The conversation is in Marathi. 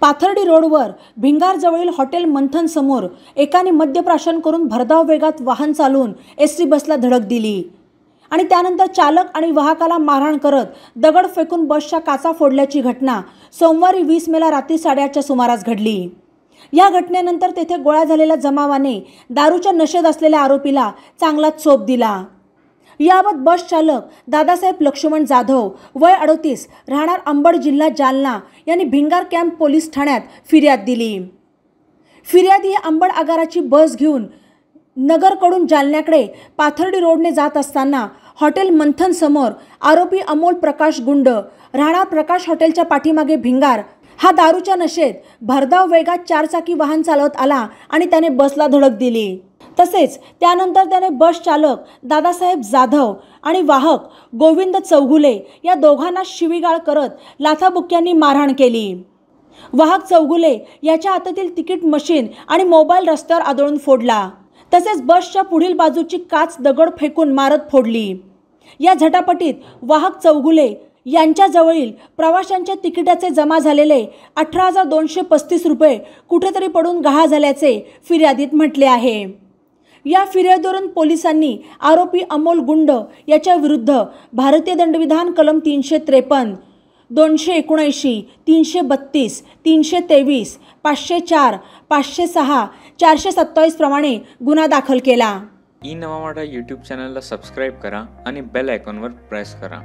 पाथर्डी रोडवर भिंगारजवळील हॉटेल मंथन समोर एकाने मद्यप्राशन करून भरधाव वेगात वाहन चालवून एसटी बसला धडक दिली आणि त्यानंतर चालक आणि वाहकाला मारहाण करत दगड फेकून बसच्या काचा फोडल्याची घटना सोमवारी 20 मेला रात्री 8:30च्या सुमारास घडली। या घटनेनंतर तेथे गोळा झालेल्या जमावाने दारूच्या नशेत असलेल्या आरोपीला चांगलाच चोप दिला। याबाबत बस चालक दादासाहेब लक्ष्मण जाधव वय 38 राहणार अंबड जिल्हा जालना यांनी भिंगार कॅम्प पोलीस ठाण्यात फिर्याद दिली। फिर्यादी अंबड आगाराची बस घेऊन नगरकडून जालन्याकडे पाथर्डी रोडने जात असताना हॉटेल मंथन समोर आरोपी अमोल प्रकाश गुंड राहणार प्रकाश हॉटेलच्या पाठीमागे भिंगार हा दारूच्या नशेत भरधाव वेगात चारचाकी वाहन चालवत आला आणि त्याने बसला धडक दिली। तसेच त्यानंतर त्याने बस चालक दादासाहेब जाधव आणि वाहक गोविंद चौगुले या दोघांना शिवीगाळ करत लाथाबुक्क्यांनी मारहाण केली। वाहक चौगुले याच्या हातातील तिकीट मशीन आणि मोबाईल रस्त्यावर आदळून फोडला। तसेच बसच्या पुढील बाजूची काच दगड फेकून मारत फोडली। या झटापटीत वाहक चौगुले यांच्या जवळील प्रवाशांच्या तिकिटाचे जमा झालेले 18,235 रुपये कुठेतरी पडून गहाळ झाल्याचे फिर्यादीत म्हटले आहे। या फिर्यादीवरून पोलिसांनी आरोपी अमोल गुंड याच्या विरुद्ध भारतीय दंडविधान कलम 353, 279, 332, 323, 504, 506, 427 प्रमाणे गुन्हा दाखल केला। ई नवा मराठा यूट्यूब चॅनलला सबस्क्राइब करा आणि बेल आयकॉनवर प्रेस करा।